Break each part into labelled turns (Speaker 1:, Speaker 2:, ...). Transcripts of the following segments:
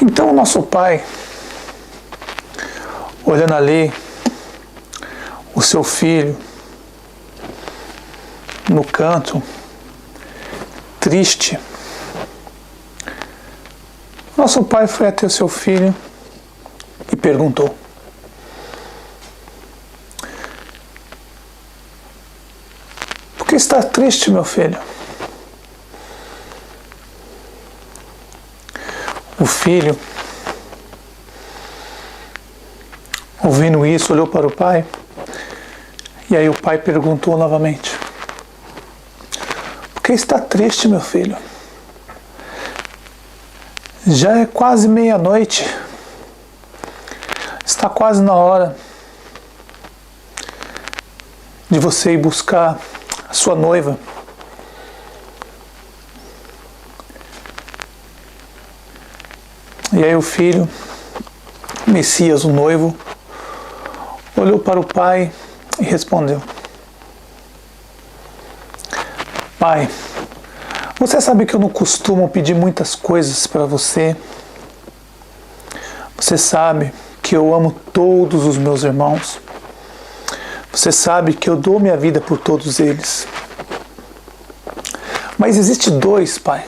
Speaker 1: Então o nosso pai, olhando ali o seu filho no canto, triste, nosso pai foi até o seu filho e perguntou: por que está triste, meu filho? O filho, ouvindo isso, olhou para o pai, e aí o pai perguntou novamente: por que está triste, meu filho? Já é quase meia-noite, está quase na hora de você ir buscar a sua noiva. E aí o filho, Messias, o noivo, olhou para o pai e respondeu: pai, você sabe que eu não costumo pedir muitas coisas para você. Você sabe que eu amo todos os meus irmãos. Você sabe que eu dou minha vida por todos eles. Mas existe dois, pai,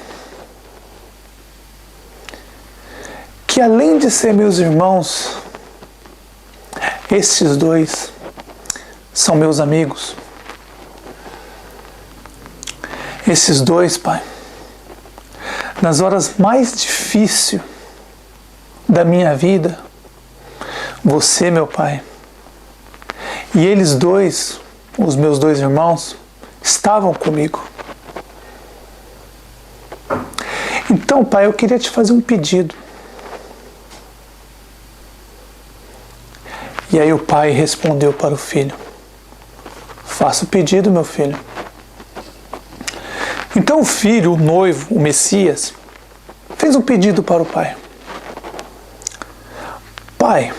Speaker 1: que além de ser meus irmãos, esses dois são meus amigos. Esses dois, pai, nas horas mais difíceis da minha vida, você, meu pai, e eles dois, os meus dois irmãos, estavam comigo. Então, pai, eu queria te fazer um pedido. E aí o pai respondeu para o filho: faça o pedido, meu filho. Então o filho, o noivo, o Messias, fez um pedido para o pai: pai,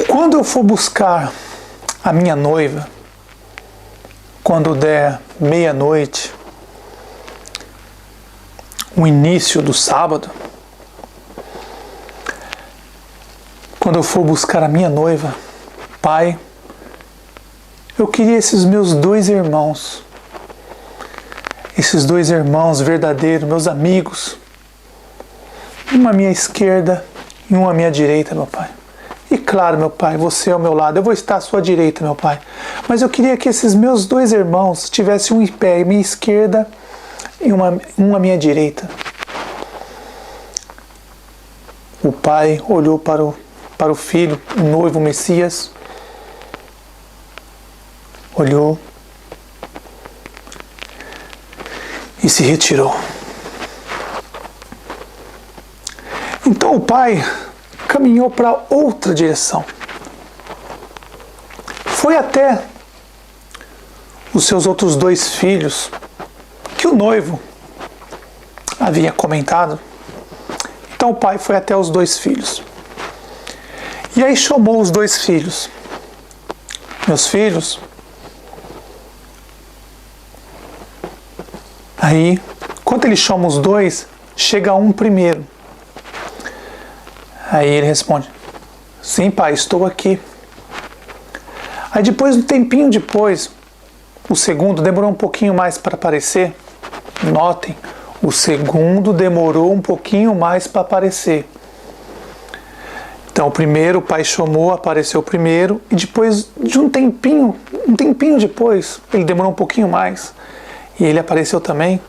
Speaker 1: quando eu for buscar a minha noiva, quando der meia-noite, o início do sábado, quando eu for buscar a minha noiva, pai, eu queria esses meus dois irmãos verdadeiros, meus amigos, um à minha esquerda e um à minha direita, meu pai. E claro, meu pai, você ao meu lado, eu vou estar à sua direita, meu pai. Mas eu queria que esses meus dois irmãos tivessem um em pé à minha esquerda e um à minha direita. O pai olhou para o filho, o noivo, o Messias, olhou e se retirou. Então o pai caminhou para outra direção. Foi até os seus outros dois filhos, que o noivo havia comentado. Então o pai foi até os dois filhos. E aí chamou os dois filhos: meus filhos. Aí, quando ele chama os dois, chega um primeiro. Aí ele responde: sim, pai, estou aqui. Aí depois, um tempinho depois, o segundo demorou um pouquinho mais para aparecer. Notem, o segundo demorou um pouquinho mais para aparecer. Então o primeiro, o pai chamou, apareceu primeiro, e depois de um tempinho depois, ele demorou um pouquinho mais, e ele apareceu também.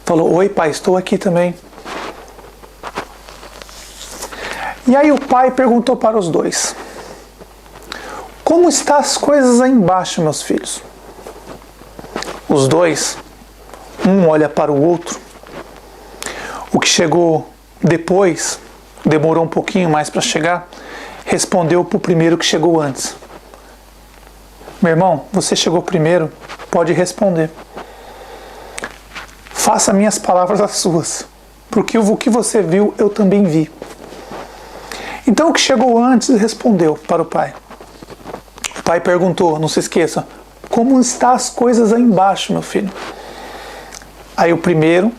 Speaker 1: Falou: oi, pai, estou aqui também. E aí o pai perguntou para os dois: como estão as coisas aí embaixo, meus filhos? Os dois, um olha para o outro. O que chegou depois, demorou um pouquinho mais para chegar, respondeu para o primeiro que chegou antes: meu irmão, você chegou primeiro, pode responder. Faça minhas palavras as suas, porque o que você viu, eu também vi. Então o que chegou antes respondeu para o pai. O pai perguntou, não se esqueça: como estão as coisas aí embaixo, meu filho? Aí o primeiro,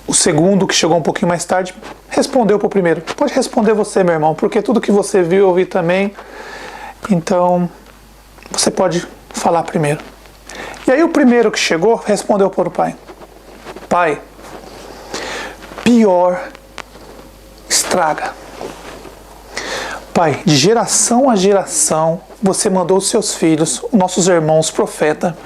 Speaker 1: o o segundo, que chegou um pouquinho mais tarde, respondeu para o primeiro. Pode responder você, meu irmão, porque tudo que você viu, eu vi também. Então, você pode falar primeiro. E aí o primeiro que chegou respondeu para o pai. Pai, pior estraga. Pai, de geração a geração, você mandou os seus filhos, nossos irmãos, profeta.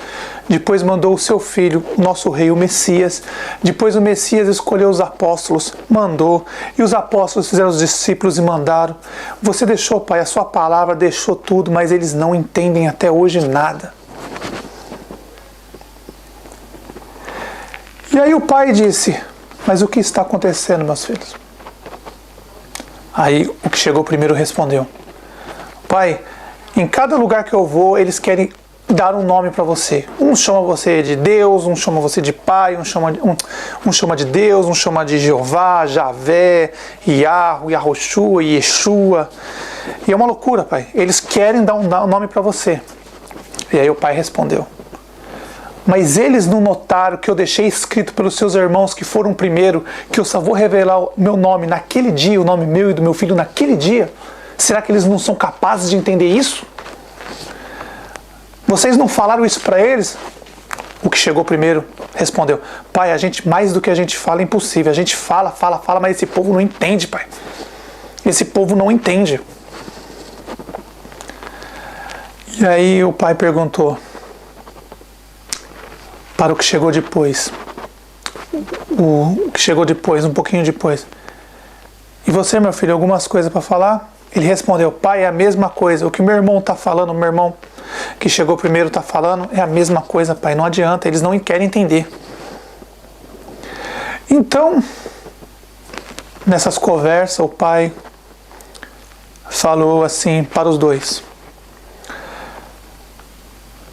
Speaker 1: Depois mandou o seu filho, o nosso rei, o Messias. Depois o Messias escolheu os apóstolos, mandou. E os apóstolos fizeram os discípulos e mandaram. Você deixou, Pai, a sua palavra deixou tudo, mas eles não entendem até hoje nada. E aí o pai disse, mas o que está acontecendo, meus filhos? Aí o que chegou primeiro respondeu, pai, em cada lugar que eu vou, eles querem dar um nome para você. Um chama você de Deus, um chama você de Pai, um chama de Deus, um chama de Jeová, Javé, Yahweh, Yahoshua, Yeshua. E é uma loucura, pai. Eles querem dar um nome para você. E aí o pai respondeu, mas eles não notaram que eu deixei escrito pelos seus irmãos que foram primeiro, que eu só vou revelar o meu nome naquele dia, o nome meu e do meu filho naquele dia? Será que eles não são capazes de entender isso? Vocês não falaram isso para eles? O que chegou primeiro respondeu, pai, mais do que a gente fala é impossível. A gente fala, mas esse povo não entende, pai. Esse povo não entende. E aí o pai perguntou para o que chegou depois. O que chegou depois, um pouquinho depois. E você, meu filho, algumas coisas para falar? Ele respondeu, pai, é a mesma coisa. O que meu irmão está falando, meu irmão que chegou primeiro está falando, é a mesma coisa, pai. Não adianta, eles não querem entender. Então, nessas conversas, o pai falou assim para os dois.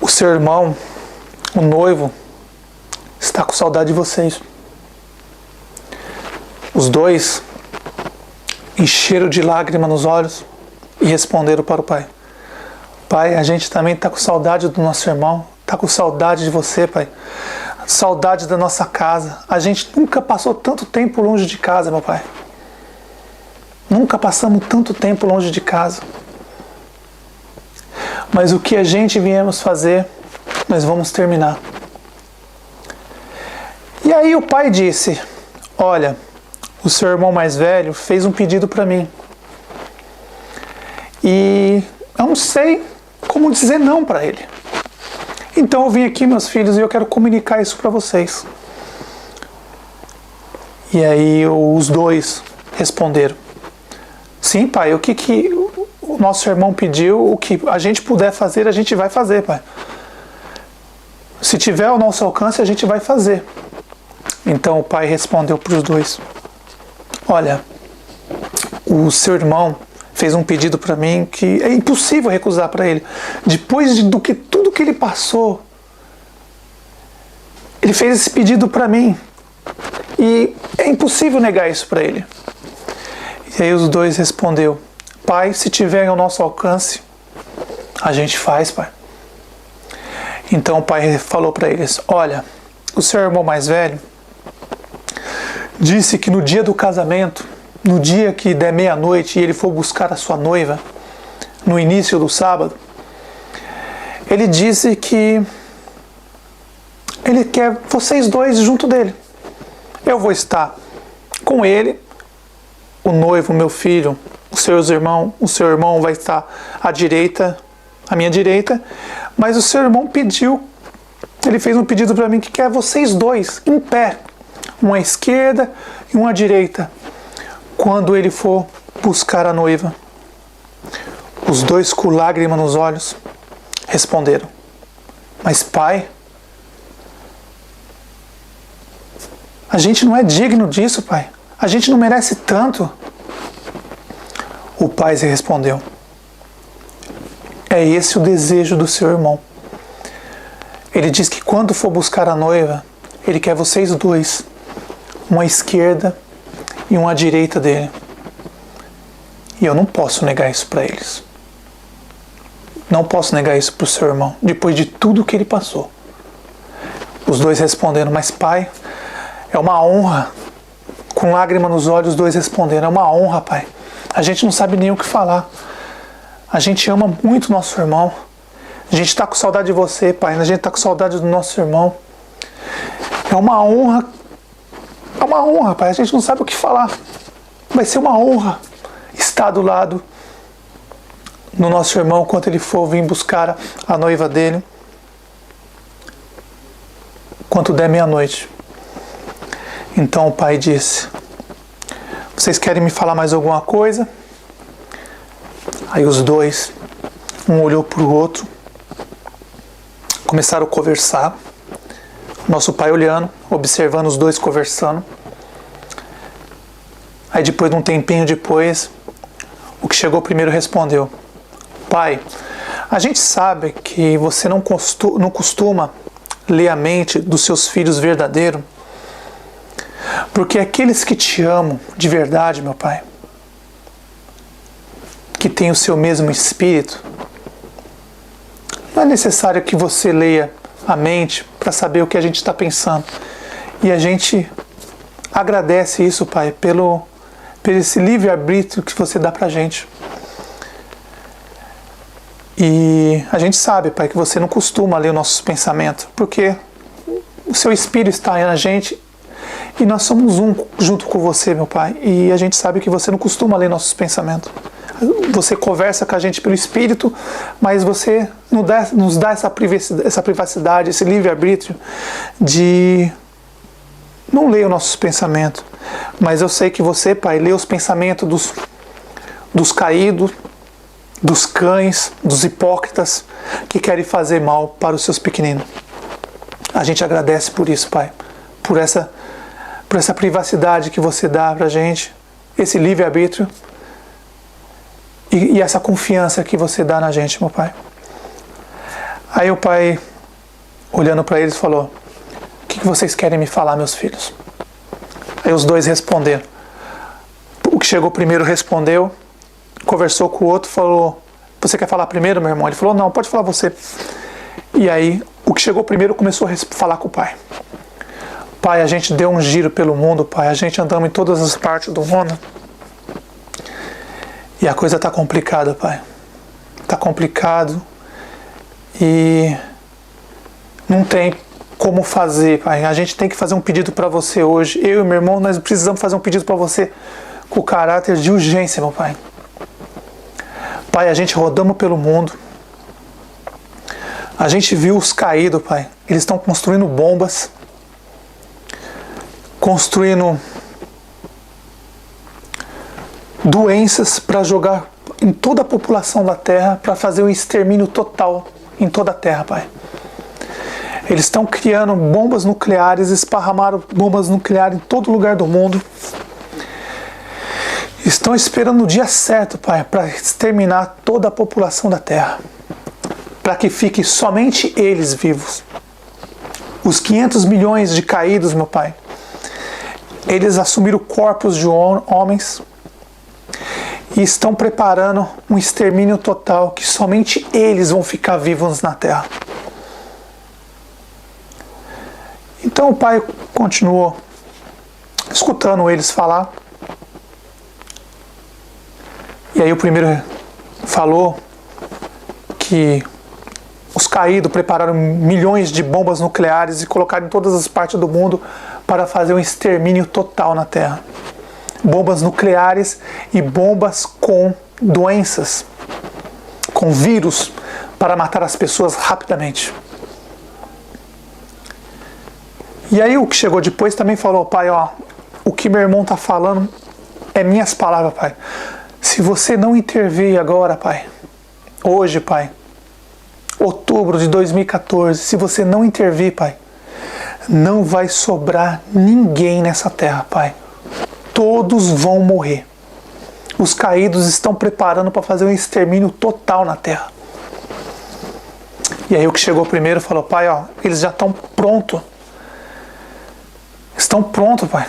Speaker 1: O seu irmão, o noivo, está com saudade de vocês. Os dois encheram de lágrimas nos olhos e responderam para o pai. Pai, a gente também está com saudade do nosso irmão, está com saudade de você, pai. Saudade da nossa casa. A gente nunca passou tanto tempo longe de casa, meu pai. Nunca passamos tanto tempo longe de casa. Mas o que a gente viemos fazer, nós vamos terminar. E aí o pai disse, olha, o seu irmão mais velho fez um pedido para mim. E eu não sei como dizer não para ele. Então eu vim aqui, meus filhos, e eu quero comunicar isso para vocês. E aí os dois responderam, sim, pai, o que o nosso irmão pediu, o que a gente puder fazer, a gente vai fazer, pai. Se tiver ao nosso alcance, a gente vai fazer. Então o pai respondeu para os dois, olha, o seu irmão fez um pedido para mim que é impossível recusar para ele. Depois de tudo que ele passou, ele fez esse pedido para mim. E é impossível negar isso para ele. E aí os dois respondeu, pai, se tiver ao nosso alcance, a gente faz, pai. Então o pai falou para eles, olha, o seu irmão mais velho disse que no dia do casamento, no dia que der meia-noite e ele for buscar a sua noiva, no início do sábado, ele disse que ele quer vocês dois junto dele. Eu vou estar com ele, o noivo, meu filho, o seu irmão vai estar à direita, à minha direita, mas o seu irmão ele fez um pedido para mim que quer vocês dois em pé, uma à esquerda e uma à direita, quando ele for buscar a noiva. Os dois, com lágrimas nos olhos, responderam, mas pai, a gente não é digno disso, pai. A gente não merece tanto. O pai se respondeu, é esse o desejo do seu irmão. Ele diz que quando for buscar a noiva, ele quer vocês dois, uma à esquerda e uma à direita dele. E eu não posso negar isso para eles. Não posso negar isso para o seu irmão, depois de tudo que ele passou. Os dois responderam, mas pai, é uma honra Com lágrima nos olhos, os dois responderam: é uma honra, Pai. A gente não sabe nem o que falar. A gente ama muito nosso irmão. A gente está com saudade de você, Pai. A gente está com saudade do nosso irmão. É uma honra. É uma honra, Pai. A gente não sabe o que falar. Vai ser uma honra estar do lado do nosso irmão quando ele for vir buscar a noiva dele. Quando der meia-noite. Então o pai disse: vocês querem me falar mais alguma coisa? Aí os dois, um olhou para o outro, começaram a conversar. Nosso pai olhando, observando os dois conversando. Aí depois de um tempinho depois, o que chegou primeiro respondeu: pai, a gente sabe que você não costuma ler a mente dos seus filhos verdadeiro, porque aqueles que te amam de verdade, meu pai, que têm o seu mesmo espírito, não é necessário que você leia a mente para saber o que a gente está pensando. E a gente agradece isso, pai, pelo esse livre-arbítrio que você dá pra gente. E a gente sabe, pai, que você não costuma ler os nossos pensamentos, porque o seu espírito está aí na gente e nós somos um junto com você, meu pai. E a gente sabe que você não costuma ler nossos pensamentos. Você conversa com a gente pelo espírito, mas você nos dá essa privacidade, esse livre-arbítrio de não ler os nossos pensamentos. Mas eu sei que você, pai, lê os pensamentos dos caídos, dos cães, dos hipócritas que querem fazer mal para os seus pequeninos. A gente agradece por isso, pai, por essa privacidade que você dá pra gente, esse livre-arbítrio e essa confiança que você dá na gente, meu pai. Aí o pai, olhando para eles, falou: o que vocês querem me falar, meus filhos? Aí os dois responderam. O que chegou primeiro respondeu, conversou com o outro, falou: você quer falar primeiro, meu irmão? Ele falou: não, pode falar você. E aí o que chegou primeiro começou a falar com o pai. Pai, a gente deu um giro pelo mundo, pai, a gente andamos em todas as partes do mundo e a coisa tá complicada, pai. Tá complicado e não tem como fazer, pai. A gente tem que fazer um pedido para você hoje. Eu e meu irmão, nós precisamos fazer um pedido para você com caráter de urgência, meu pai. Pai, a gente rodamos pelo mundo. A gente viu os caídos, pai. Eles estão construindo bombas, construindo doenças para jogar em toda a população da Terra, para fazer um extermínio total em toda a Terra, pai. Eles estão criando bombas nucleares, esparramaram bombas nucleares em todo lugar do mundo. Estão esperando o dia certo, pai, para exterminar toda a população da Terra, para que fique somente eles vivos. Os 500 milhões de caídos, meu pai, eles assumiram corpos de homens e estão preparando um extermínio total, que somente eles vão ficar vivos na Terra. Então o pai continuou escutando eles falar. E aí o primeiro falou que os caídos prepararam milhões de bombas nucleares e colocaram em todas as partes do mundo para fazer um extermínio total na Terra. Bombas nucleares e bombas com doenças, com vírus, para matar as pessoas rapidamente. E aí o que chegou depois também falou: pai, ó, o que meu irmão está falando é minhas palavras, pai. Se você não intervir agora, pai, hoje, pai, outubro de 2014, se você não intervir, pai, não vai sobrar ninguém nessa terra, pai. Todos vão morrer. Os caídos estão preparando para fazer um extermínio total na terra. E aí o que chegou primeiro falou: pai, ó, eles já estão prontos. Estão prontos, pai.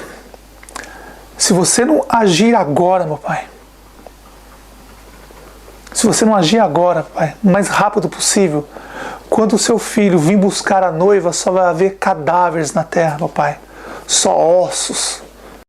Speaker 1: Se você não agir agora, meu pai, se você não agir agora, pai, o mais rápido possível, quando o seu filho vir buscar a noiva, só vai haver cadáveres na terra, meu pai. Só ossos.